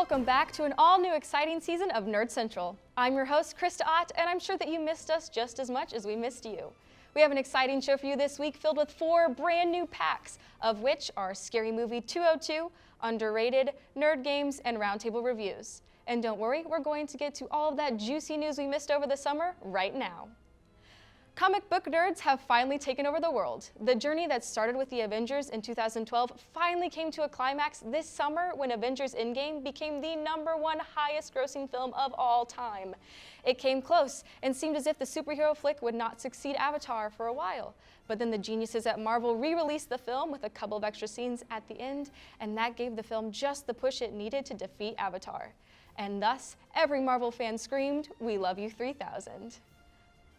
welcome back to an all-new exciting season of Nerd Central. I'm your host, Krista Ott, and I'm sure that you missed us just as much as we missed you. We have an exciting show for you this week filled with 4 brand new packs, of which are Scary Movie 202, Underrated, Nerd Games, and Roundtable Reviews. And don't worry, we're going to get to all of that juicy news we missed over the summer right now. Comic book nerds have finally taken over the world. The journey that started with the Avengers in 2012 finally came to a climax this summer when Avengers Endgame became the #1 highest grossing film of all time. It came close and seemed as if the superhero flick would not succeed Avatar for a while. But then the geniuses at Marvel re-released the film with a couple of extra scenes at the end, and that gave the film just the push it needed to defeat Avatar. And thus, every Marvel fan screamed, "We love you 3000."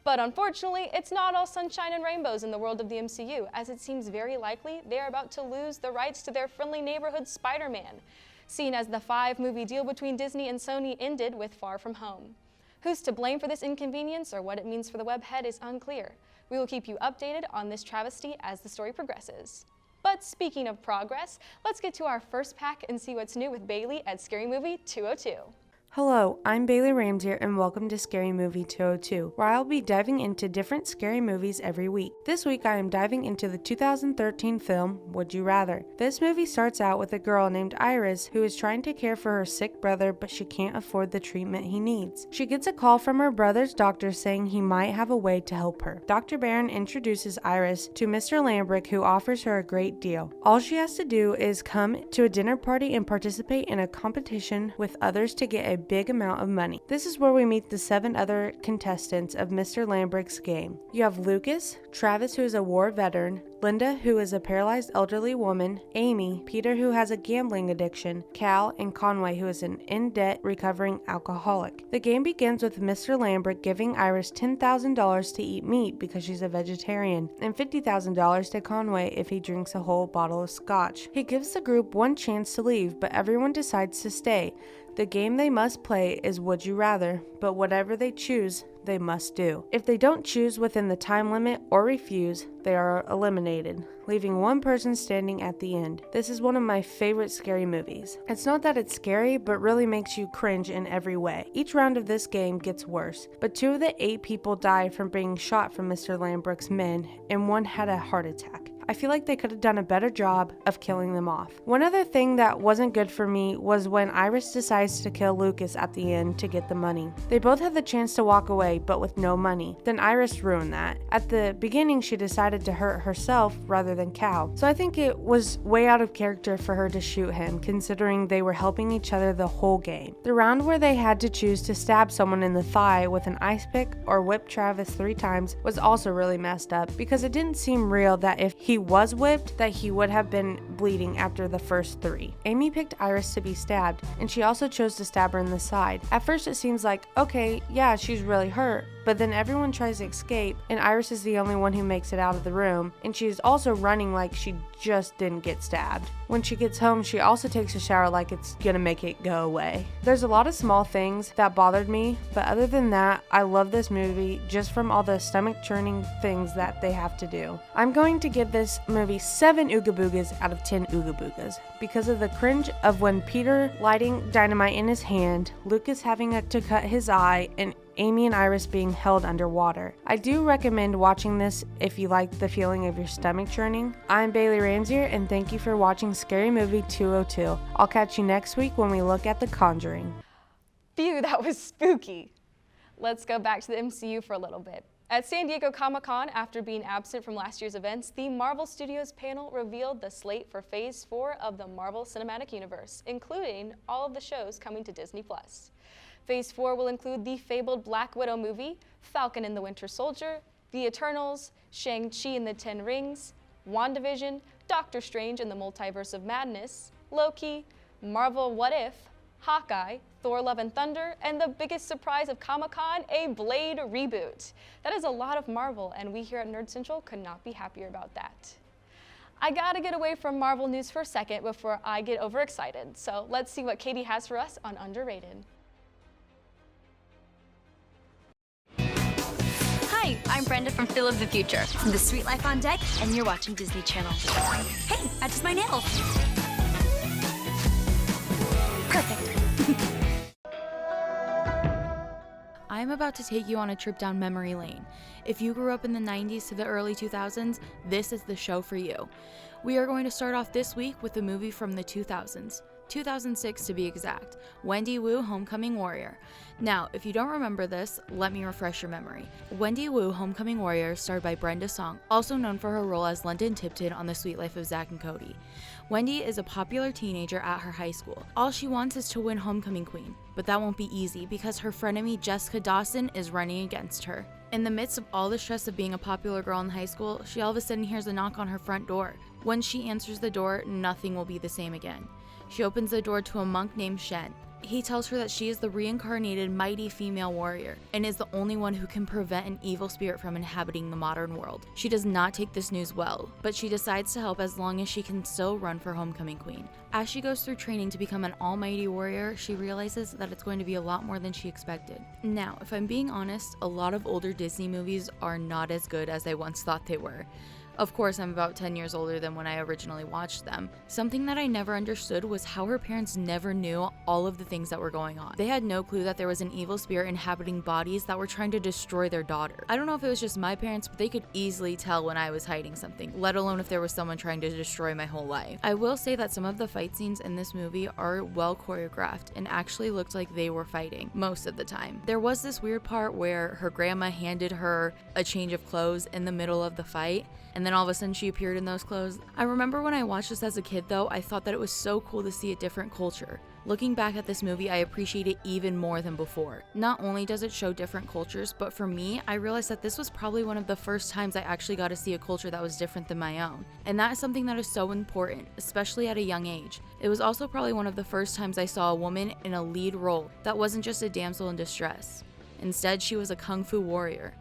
But unfortunately, it's not all sunshine and rainbows in the world of the MCU, as it seems very likely they're about to lose the rights to their friendly neighborhood Spider-Man, seen as the 5-movie deal between Disney and Sony ended with Far From Home. Who's to blame for this inconvenience or what it means for the webhead is unclear. We will keep you updated on this travesty as the story progresses. But speaking of progress, let's get to our first pack and see what's new with Bailey at Scary Movie 202. Hello, I'm Bailey Ramsey and welcome to Scary Movie 202, where I'll be diving into different scary movies every week. This week I am diving into the 2013 film, Would You Rather. This movie starts out with a girl named Iris who is trying to care for her sick brother, but she can't afford the treatment he needs. She gets a call from her brother's doctor saying he might have a way to help her. Dr. Barron introduces Iris to Mr. Lambrick, who offers her a great deal. All she has to do is come to a dinner party and participate in a competition with others to get a big amount of money. This is where we meet the 7 other contestants of Mr. Lambrick's game. You have Lucas, Travis, who is a war veteran, Linda, who is a paralyzed elderly woman, Amy, Peter, who has a gambling addiction, Cal, and Conway, who is an in-debt recovering alcoholic. The game begins with Mr. Lambrick giving Iris $10,000 to eat meat because she's a vegetarian, and $50,000 to Conway if he drinks a whole bottle of scotch. He gives the group one chance to leave, but everyone decides to stay. The game they must play is Would You Rather, but whatever they choose, they must do. If they don't choose within the time limit or refuse, they are eliminated, leaving one person standing at the end. This is one of my favorite scary movies. It's not that it's scary, but really makes you cringe in every way. Each round of this game gets worse, but 2 of the 8 people died from being shot from Mr. Lambrick's men, and 1 had a heart attack. I feel like they could have done a better job of killing them off. One other thing that wasn't good for me was when Iris decides to kill Lucas at the end to get the money. They both had the chance to walk away, but with no money. Then Iris ruined that. At the beginning, she decided to hurt herself rather than Cal. So I think it was way out of character for her to shoot him, considering they were helping each other the whole game. The round where they had to choose to stab someone in the thigh with an ice pick or whip Travis 3 times was also really messed up, because it didn't seem real that if he was whipped, that he would have been bleeding after the first 3. Amy picked Iris to be stabbed, and she also chose to stab her in the side. At first it seems like, okay, yeah, she's really hurt, but then everyone tries to escape, and Iris is the only one who makes it out of the room, and she's also running like she just didn't get stabbed. When she gets home, she also takes a shower like it's gonna make it go away. There's a lot of small things that bothered me, but other than that, I love this movie just from all the stomach-churning things that they have to do. I'm going to give this movie 7 Ooga Boogas out of 10 Ooga Boogas because of the cringe of when Peter lighting dynamite in his hand, Lucas having to cut his eye, and Amy and Iris being held underwater. I do recommend watching this if you like the feeling of your stomach churning. I'm Bailey Ramsey, and thank you for watching Scary Movie 202. I'll catch you next week when we look at The Conjuring. Phew, that was spooky. Let's go back to the MCU for a little bit. At San Diego Comic-Con, after being absent from last year's events, the Marvel Studios panel revealed the slate for Phase 4 of the Marvel Cinematic Universe, including all of the shows coming to Disney+. Phase 4 will include the fabled Black Widow movie, Falcon and the Winter Soldier, The Eternals, Shang-Chi and the Ten Rings, WandaVision, Doctor Strange and the Multiverse of Madness, Loki, Marvel What If, Hawkeye, Thor Love and Thunder, and the biggest surprise of Comic-Con, a Blade reboot. That is a lot of Marvel, and we here at Nerd Central could not be happier about that. I gotta get away from Marvel news for a second before I get overexcited, so let's see what Katie has for us on Underrated. Hi, I'm Brenda from Phil of the Future, from The Sweet Life on Deck, and you're watching Disney Channel. Hey, I just my nails. Perfect. I'm about to take you on a trip down memory lane. If you grew up in the 90s to the early 2000s, this is the show for you. We are going to start off this week with a movie from the 2000s. 2006 to be exact, Wendy Wu, Homecoming Warrior. Now, if you don't remember this, let me refresh your memory. Wendy Wu, Homecoming Warrior, starred by Brenda Song, also known for her role as London Tipton on The Sweet Life of Zack and Cody. Wendy is a popular teenager at her high school. All she wants is to win Homecoming Queen, but that won't be easy because her frenemy Jessica Dawson is running against her. In the midst of all the stress of being a popular girl in high school, she all of a sudden hears a knock on her front door. When she answers the door, nothing will be the same again. She opens the door to a monk named Shen. He tells her that she is the reincarnated mighty female warrior and is the only one who can prevent an evil spirit from inhabiting the modern world. She does not take this news well, but she decides to help as long as she can still run for Homecoming Queen. As she goes through training to become an almighty warrior, she realizes that it's going to be a lot more than she expected. Now, if I'm being honest, a lot of older Disney movies are not as good as I once thought they were. Of course, I'm about 10 years older than when I originally watched them. Something that I never understood was how her parents never knew all of the things that were going on. They had no clue that there was an evil spirit inhabiting bodies that were trying to destroy their daughter. I don't know if it was just my parents, but they could easily tell when I was hiding something, let alone if there was someone trying to destroy my whole life. I will say that some of the fight scenes in this movie are well choreographed and actually looked like they were fighting most of the time. There was this weird part where her grandma handed her a change of clothes in the middle of the fight, and then all of a sudden she appeared in those clothes. I remember when I watched this as a kid though, I thought that it was so cool to see a different culture. Looking back at this movie, I appreciate it even more than before. Not only does it show different cultures, but for me, I realized that this was probably one of the first times I actually got to see a culture that was different than my own. And that is something that is so important, especially at a young age. It was also probably one of the first times I saw a woman in a lead role that wasn't just a damsel in distress. Instead, she was a kung fu warrior.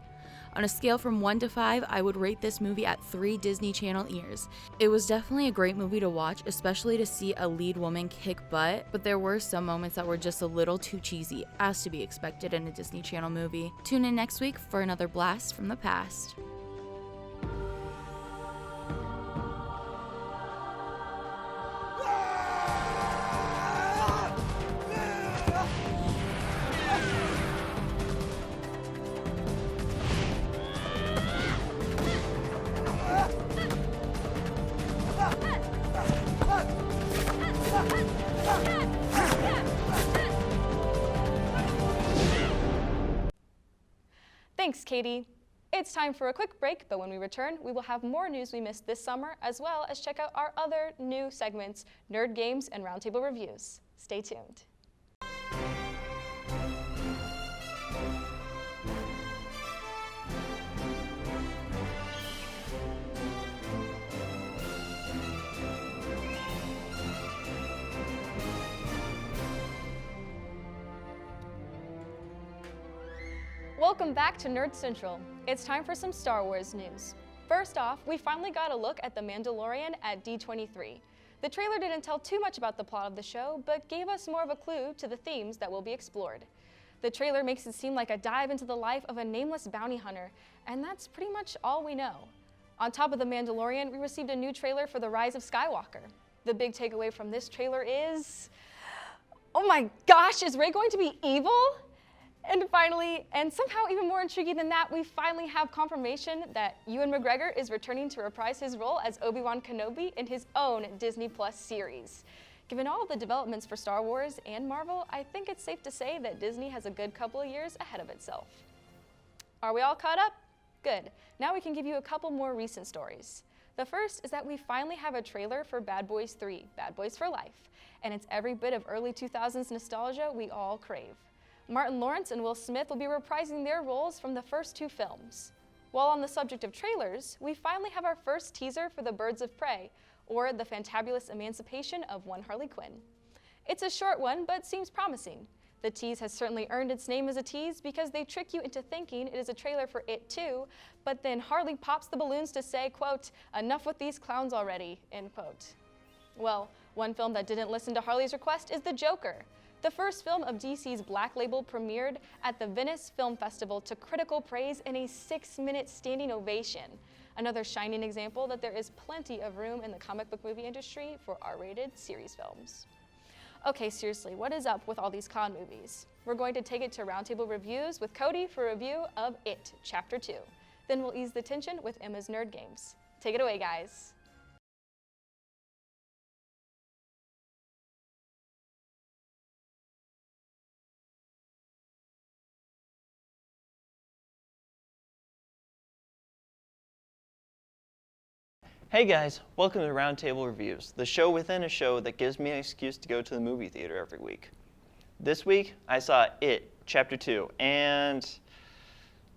On a scale from 1 to 5, I would rate this movie at 3 Disney Channel ears. It was definitely a great movie to watch, especially to see a lead woman kick butt, but there were some moments that were just a little too cheesy, as to be expected in a Disney Channel movie. Tune in next week for another blast from the past. Thanks, Katie. It's time for a quick break, but when we return, we will have more news we missed this summer, as well as check out our other new segments, Nerd Games and Roundtable Reviews. Stay tuned. Welcome back to Nerd Central. It's time for some Star Wars news. First off, we finally got a look at The Mandalorian at D23. The trailer didn't tell too much about the plot of the show, but gave us more of a clue to the themes that will be explored. The trailer makes it seem like a dive into the life of a nameless bounty hunter, and that's pretty much all we know. On top of The Mandalorian, we received a new trailer for The Rise of Skywalker. The big takeaway from this trailer is, oh my gosh, is Rey going to be evil? And finally, and somehow even more intriguing than that, we finally have confirmation that Ewan McGregor is returning to reprise his role as Obi-Wan Kenobi in his own Disney Plus series. Given all of the developments for Star Wars and Marvel, I think it's safe to say that Disney has a good couple of years ahead of itself. Are we all caught up? Good. Now we can give you a couple more recent stories. The first is that we finally have a trailer for Bad Boys 3, Bad Boys for Life, and it's every bit of early 2000s nostalgia we all crave. Martin Lawrence and Will Smith will be reprising their roles from the first two films. While on the subject of trailers, we finally have our first teaser for The Birds of Prey, or The Fantabulous Emancipation of One Harley Quinn. It's a short one, but seems promising. The tease has certainly earned its name as a tease because they trick you into thinking it is a trailer for It Too, but then Harley pops the balloons to say, quote, "Enough with these clowns already," end quote. Well, one film that didn't listen to Harley's request is The Joker. The first film of DC's Black Label premiered at the Venice Film Festival to critical praise and a 6-minute standing ovation. Another shining example that there is plenty of room in the comic book movie industry for R-rated series films. Okay, seriously, what is up with all these con movies? We're going to take it to Roundtable Reviews with Cody for a review of It, Chapter 2. Then we'll ease the tension with Emma's Nerd Games. Take it away, guys. Hey guys, welcome to Roundtable Reviews, the show within a show that gives me an excuse to go to the movie theater every week. This week, I saw It, Chapter 2, and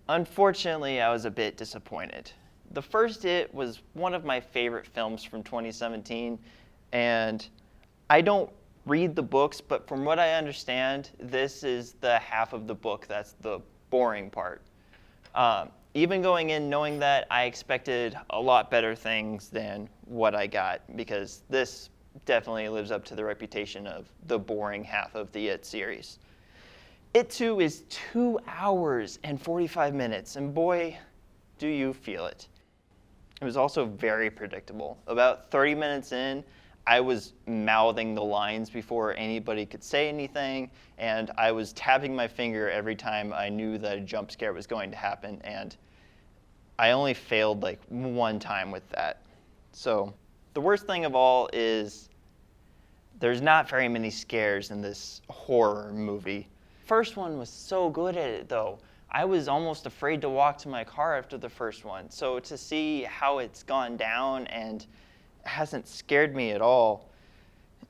unfortunately, I was a bit disappointed. The first It was one of my favorite films from 2017, and I don't read the books, but from what I understand, this is the half of the book that's the boring part. Even going in knowing that, I expected a lot better things than what I got, because this definitely lives up to the reputation of the boring half of the It series. It 2 is 2 hours and 45 minutes, and boy, do you feel it. It was also very predictable. About 30 minutes in, I was mouthing the lines before anybody could say anything, and I was tapping my finger every time I knew that a jump scare was going to happen, and I only failed like one time with that. So the worst thing of all is there's not very many scares in this horror movie. First one was so good at it though. I was almost afraid to walk to my car after the first one. So to see how it's gone down and hasn't scared me at all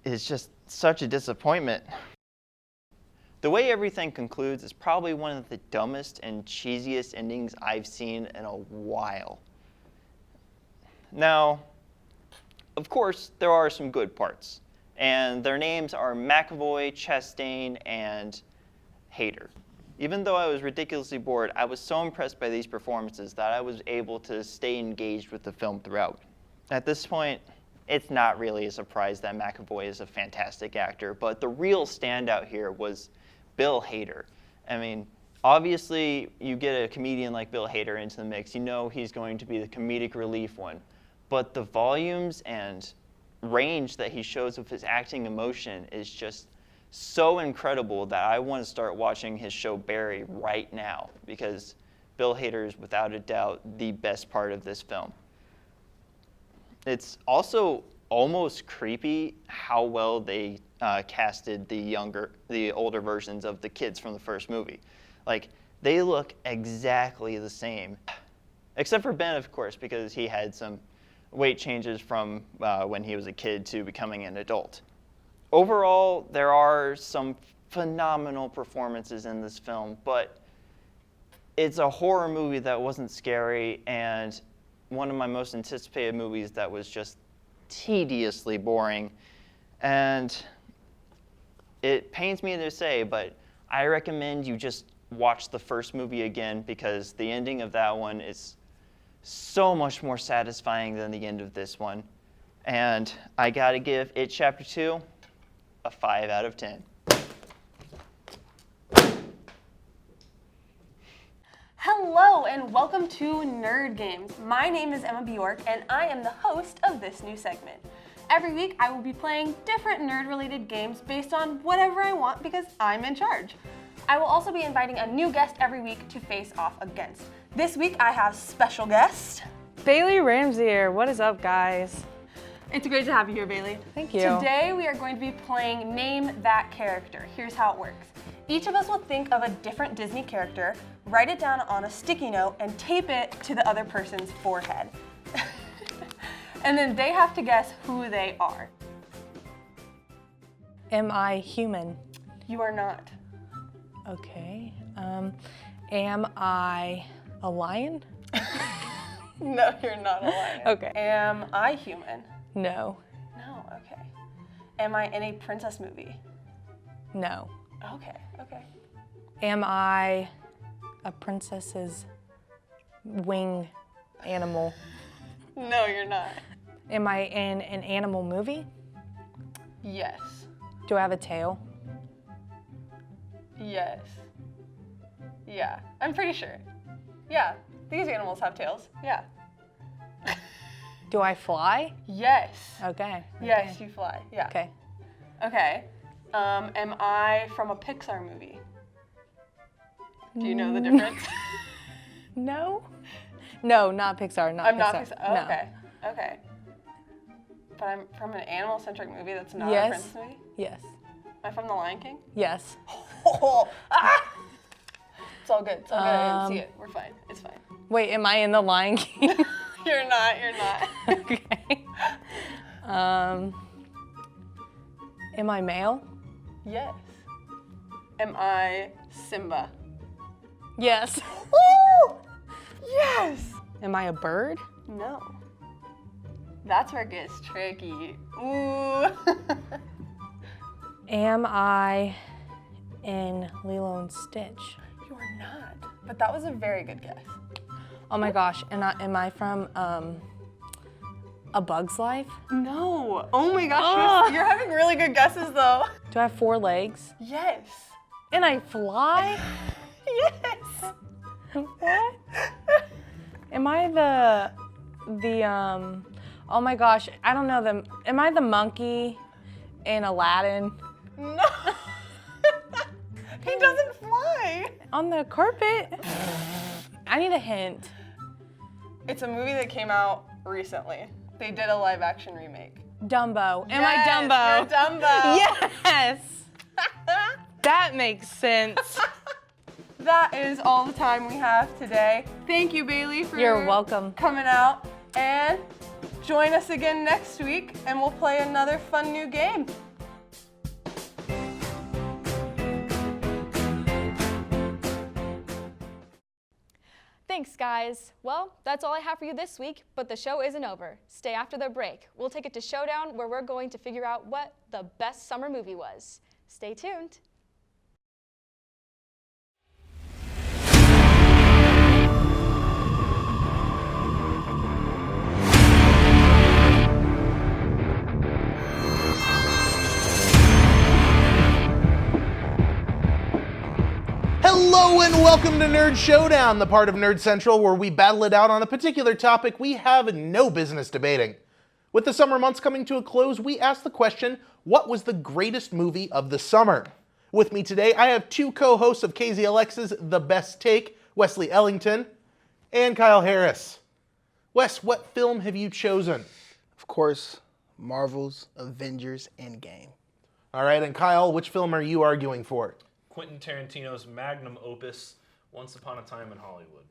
is just such a disappointment. The way everything concludes is probably one of the dumbest and cheesiest endings I've seen in a while. Now, of course, there are some good parts, and their names are McAvoy, Chastain, and Hader. Even though I was ridiculously bored, I was so impressed by these performances that I was able to stay engaged with the film throughout. At this point, it's not really a surprise that McAvoy is a fantastic actor, but the real standout here was Bill Hader. I mean, obviously, you get a comedian like Bill Hader into the mix, you know he's going to be the comedic relief one. But the volumes and range that he shows with his acting emotion is just so incredible that I want to start watching his show Barry right now, because Bill Hader is without a doubt the best part of this film. It's also almost creepy how well they casted the older versions of the kids from the first movie. Like, they look exactly the same. Except for Ben, of course, because he had some weight changes from when he was a kid to becoming an adult. Overall, there are some phenomenal performances in this film, but it's a horror movie that wasn't scary, and one of my most anticipated movies that was just tediously boring. And it pains me to say, but I recommend you just watch the first movie again, because the ending of that one is so much more satisfying than the end of this one. And I gotta give It Chapter 2 a 5 out of 10. Hello and welcome to Nerd Games. My name is Emma Bjork and I am the host of this new segment. Every week I will be playing different nerd-related games based on whatever I want because I'm in charge. I will also be inviting a new guest every week to face off against. This week I have special guest Bailey Ramsey here. What is up, guys? It's great to have you here, Bailey. Thank you. Today we are going to be playing Name That Character. Here's how it works. Each of us will think of a different Disney character, write it down on a sticky note, and tape it to the other person's forehead. And then they have to guess who they are. Am I human? You are not. Okay. Am I a lion? No, you're not a lion. Okay. Am I human? No. No, okay. Am I in a princess movie? No. Okay. Am I a princess's wing animal? No, you're not. Am I in an animal movie? Yes. Do I have a tail? Yes. Yeah, I'm pretty sure. Yeah, these animals have tails. Yeah. Do I fly? Yes. Okay. Yes, you fly. Yeah. Okay. Okay. Am I from a Pixar movie? Do you know the difference? No. No, not Pixar. Not I'm Pixar. not Pixar. Oh, No. Okay. But I'm from an animal-centric movie that's not a Yes. princess movie? Yes. Am I from The Lion King? Yes. It's all good. It's all good. I didn't see it. We're fine. It's fine. Wait, am I in the Lion King? You're not. Okay. Am I male? Yes. Am I Simba? Yes. Woo! Yes! Am I a bird? No. That's where it gets tricky. Ooh. Am I in Lilo and Stitch? You are not. But that was a very good guess. Oh my gosh, and am I from A Bug's Life? No. Oh my gosh, you're having really good guesses though. Do I have 4 legs? Yes. And I fly? Yes. What? Am I the oh my gosh, I don't know am I the monkey in Aladdin? No. He doesn't fly. On the carpet? I need a hint. It's a movie that came out recently. They did a live action remake. Dumbo. Am Yes, I Dumbo? You're Dumbo. Yes! That makes sense. That is all the time we have today. Thank you, Bailey, for You're welcome. coming out. And join us again next week, and we'll play another fun new game. Thanks, guys. Well, that's all I have for you this week, but the show isn't over. Stay after the break. We'll take it to Showdown, where we're going to figure out what the best summer movie was. Stay tuned. Hello and welcome to Nerd Showdown, the part of Nerd Central where we battle it out on a particular topic we have no business debating. With the summer months coming to a close, we ask the question, what was the greatest movie of the summer? With me today, I have 2 co-hosts of KZLX's The Best Take, Wesley Ellington and Kyle Harris. Wes, what film have you chosen? Of course, Marvel's Avengers Endgame. All right, and Kyle, which film are you arguing for? Quentin Tarantino's magnum opus, Once Upon a Time in Hollywood.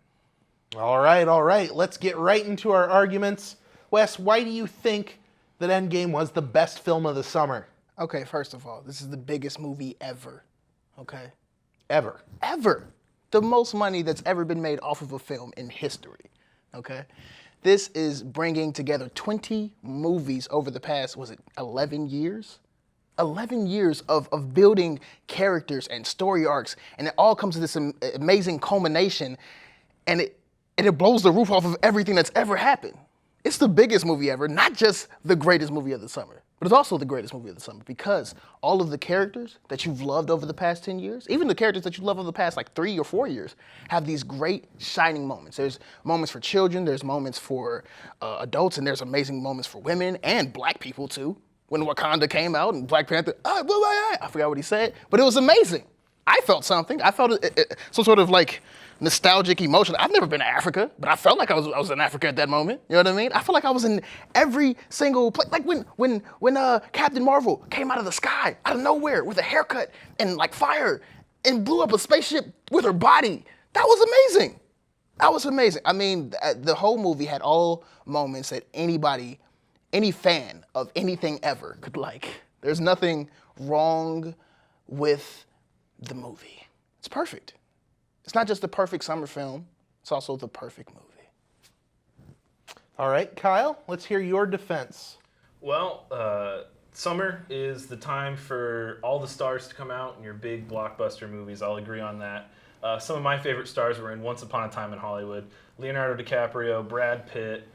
All right, let's get right into our arguments. Wes, why do you think that Endgame was the best film of the summer? Okay, first of all, this is the biggest movie ever. Okay? Ever. Ever. The most money that's ever been made off of a film in history. Okay? This is bringing together 20 movies over the past, 11 years? 11 years of building characters and story arcs, and it all comes to this amazing culmination, and it blows the roof off of everything that's ever happened. It's the biggest movie ever, not just the greatest movie of the summer, but it's also the greatest movie of the summer because all of the characters that you've loved over the past 10 years, even the characters that you love over the past 3 or 4 years, have these great shining moments. There's moments for children, there's moments for adults, and there's amazing moments for women and black people too. When Wakanda came out and Black Panther, I forgot what he said, but it was amazing. I felt something. I felt some sort of nostalgic emotion. I've never been to Africa, but I felt like I was in Africa at that moment. You know what I mean? I felt like I was in every single place. Like when Captain Marvel came out of the sky, out of nowhere, with a haircut and fire, and blew up a spaceship with her body. That was amazing. That was amazing. I mean, the whole movie had all moments that any fan of anything ever could like. There's nothing wrong with the movie. It's perfect. It's not just the perfect summer film, it's also the perfect movie. All right, Kyle, let's hear your defense. Well, summer is the time for all the stars to come out in your big blockbuster movies. I'll agree on that. Some of my favorite stars were in Once Upon a Time in Hollywood. Leonardo DiCaprio, Brad Pitt,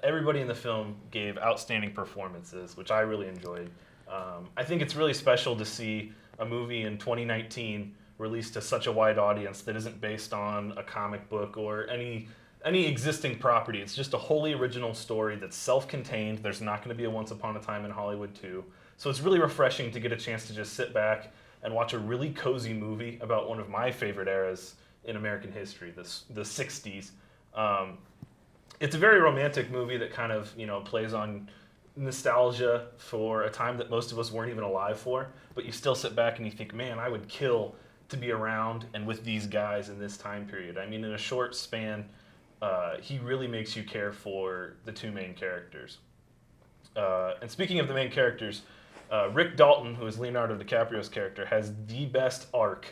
everybody in the film gave outstanding performances, which I really enjoyed. I think it's really special to see a movie in 2019 released to such a wide audience that isn't based on a comic book or any existing property. It's just a wholly original story that's self-contained. There's not going to be a Once Upon a Time in Hollywood 2. So it's really refreshing to get a chance to just sit back and watch a really cozy movie about one of my favorite eras in American history, the 60s. It's a very romantic movie that kind of, plays on nostalgia for a time that most of us weren't even alive for, but you still sit back and you think, man, I would kill to be around and with these guys in this time period. I mean, in a short span, he really makes you care for the two main characters. And speaking of the main characters, Rick Dalton, who is Leonardo DiCaprio's character, has the best arc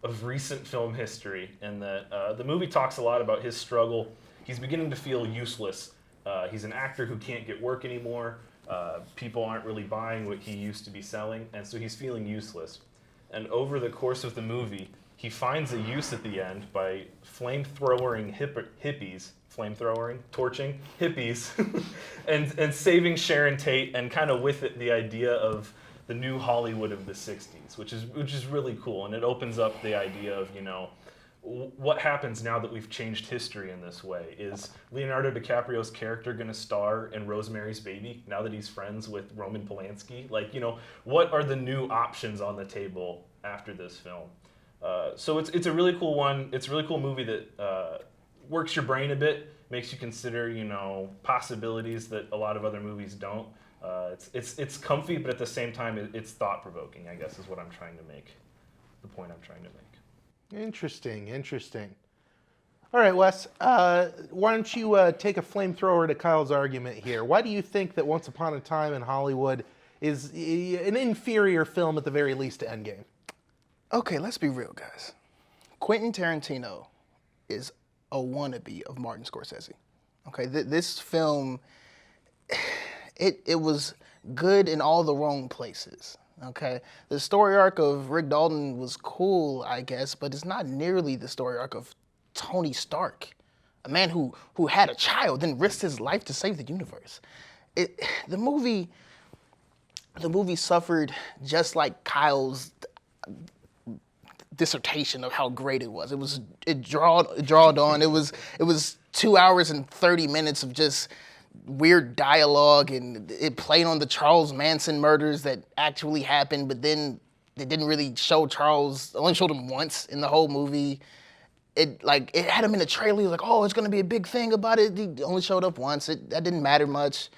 of recent film history in that the movie talks a lot about his struggle. He's beginning to feel useless. He's an actor who can't get work anymore. People aren't really buying what he used to be selling, and so he's feeling useless. And over the course of the movie, he finds a use at the end by flamethrowering torching hippies, and saving Sharon Tate, and kind of with it the idea of the new Hollywood of the 60s, which is really cool. And it opens up the idea of, what happens now that we've changed history in this way? Is Leonardo DiCaprio's character going to star in Rosemary's Baby now that he's friends with Roman Polanski? Like, what are the new options on the table after this film? So it's a really cool one. It's a really cool movie that works your brain a bit, makes you consider, possibilities that a lot of other movies don't. It's comfy, but at the same time, it's thought-provoking, I guess, is what I'm trying to make, the point I'm trying to make. Interesting. All right, Wes, why don't you take a flamethrower to Kyle's argument here? Why do you think that Once Upon a Time in Hollywood is an inferior film at the very least to Endgame? Okay, let's be real, guys. Quentin Tarantino is a wannabe of Martin Scorsese. Okay, this film, it was good in all the wrong places. Okay, the story arc of Rick Dalton was cool, I guess, but it's not nearly the story arc of Tony Stark, a man who had a child, then risked his life to save the universe. The movie suffered just like Kyle's dissertation of how great it was. It drawed on. It was 2 hours and 30 minutes of just weird dialogue, and it played on the Charles Manson murders that actually happened, but then they didn't really show Charles, only showed him once in the whole movie. It had him in the trailer, he was like, oh, it's gonna be a big thing about it. He only showed up once, that didn't matter much.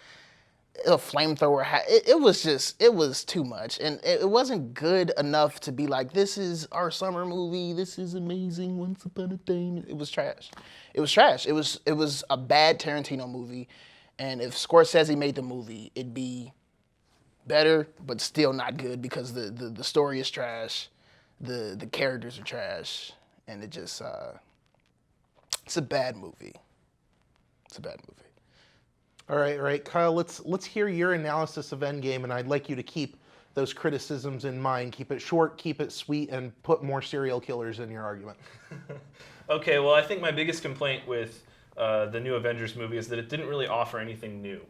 A flamethrower, it was too much, and it wasn't good enough to be like, this is our summer movie, this is amazing, Once Upon a Time. It was trash. It was a bad Tarantino movie. And if Scorsese made the movie, it'd be better, but still not good because the story is trash, the characters are trash, and it just it's a bad movie. It's a bad movie. All right, Kyle. Let's hear your analysis of Endgame, and I'd like you to keep those criticisms in mind. Keep it short, keep it sweet, and put more serial killers in your argument. Okay. Well, I think my biggest complaint with the new Avengers movie is that it didn't really offer anything new.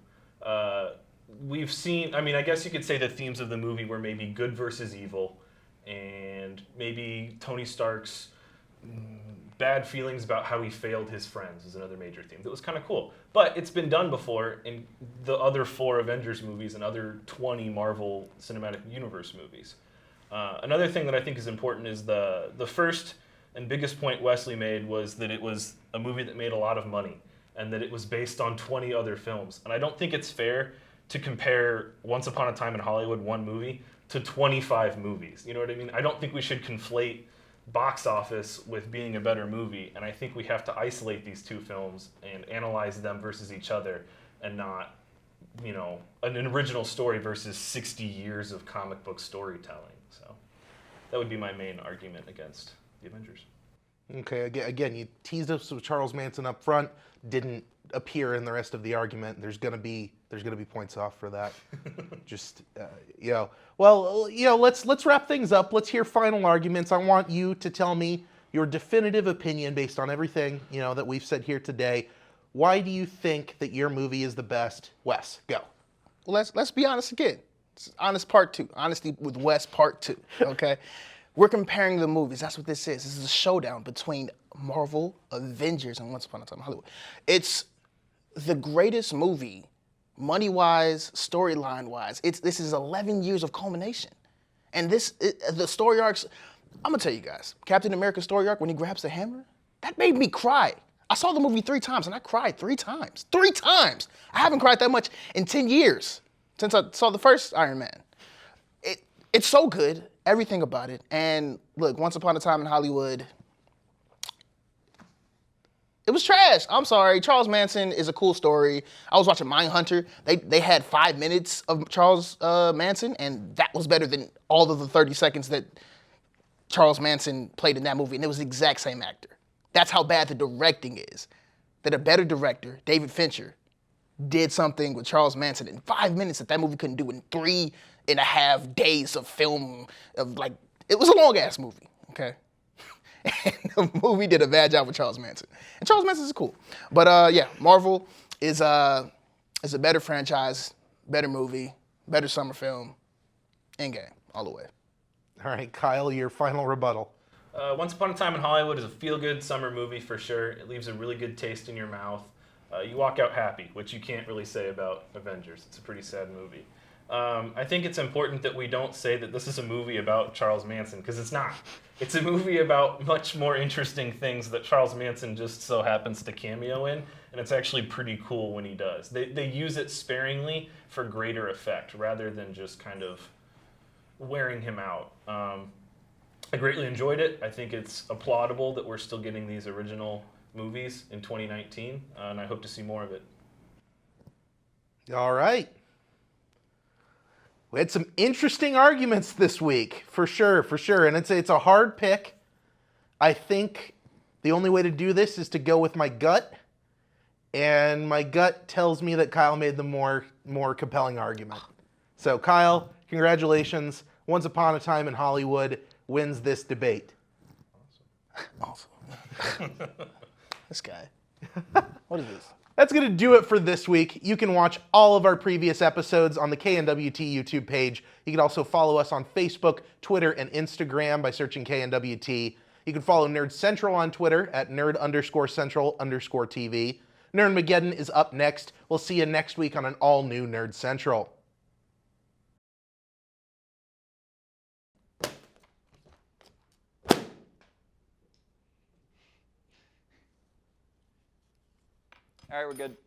We've seen, I guess you could say the themes of the movie were maybe good versus evil, and maybe Tony Stark's bad feelings about how he failed his friends is another major theme. That was kind of cool. But it's been done before in the other 4 Avengers movies and other 20 Marvel Cinematic Universe movies. Another thing that I think is important is the first and biggest point Wesley made was that it was a movie that made a lot of money and that it was based on 20 other films. And I don't think it's fair to compare Once Upon a Time in Hollywood, one movie, to 25 movies. You know what I mean? I don't think we should conflate box office with being a better movie, and I think we have to isolate these two films and analyze them versus each other, and not, an original story versus 60 years of comic book storytelling. So that would be my main argument against the Avengers. Okay, again, you teased us with Charles Manson up front, didn't appear in the rest of the argument. There's gonna be points off for that. Just Well, let's wrap things up. Let's hear final arguments. I want you to tell me your definitive opinion based on everything that we've said here today. Why do you think that your movie is the best? Wes, go. Well, let's be honest again. It's honest part 2. Honesty with Wes part 2. Okay. We're comparing the movies. That's what this is. This is a showdown between Marvel, Avengers, and Once Upon a Time in Hollywood. It's the greatest movie money-wise, storyline-wise, this is 11 years of culmination. And the story arcs, I'm gonna tell you guys, Captain America's story arc when he grabs the hammer, that made me cry. I saw the movie 3 times and I cried 3 times. 3 times! I haven't cried that much in 10 years since I saw the first Iron Man. It's so good, everything about it. And look, Once Upon a Time in Hollywood, it was trash. I'm sorry. Charles Manson is a cool story. I was watching Mindhunter. They had 5 minutes of Charles Manson, and that was better than all of the 30 seconds that Charles Manson played in that movie, and it was the exact same actor. That's how bad the directing is. That a better director, David Fincher, did something with Charles Manson in 5 minutes that movie couldn't do in 3.5 days of film. It was a long-ass movie, okay? And the movie did a bad job with Charles Manson. And Charles Manson is cool. But yeah, Marvel is a better franchise, better movie, better summer film. Endgame, all the way. All right, Kyle, your final rebuttal. Once Upon a Time in Hollywood is a feel-good summer movie for sure. It leaves a really good taste in your mouth. You walk out happy, which you can't really say about Avengers. It's a pretty sad movie. I think it's important that we don't say that this is a movie about Charles Manson, because it's not. It's a movie about much more interesting things that Charles Manson just so happens to cameo in, and it's actually pretty cool when he does. They use it sparingly for greater effect, rather than just kind of wearing him out. I greatly enjoyed it. I think it's applaudable that we're still getting these original movies in 2019, and I hope to see more of it. All right. We had some interesting arguments this week, for sure, and it's a hard pick. I think the only way to do this is to go with my gut, and my gut tells me that Kyle made the more compelling argument. So Kyle, congratulations. Once Upon a Time in Hollywood wins this debate. Awesome. This guy. What is this? That's going to do it for this week. You can watch all of our previous episodes on the KNWT YouTube page. You can also follow us on Facebook, Twitter, and Instagram by searching KNWT. You can follow Nerd Central on Twitter at nerd_central_TV. Nerdmageddon is up next. We'll see you next week on an all-new Nerd Central. All right, we're good.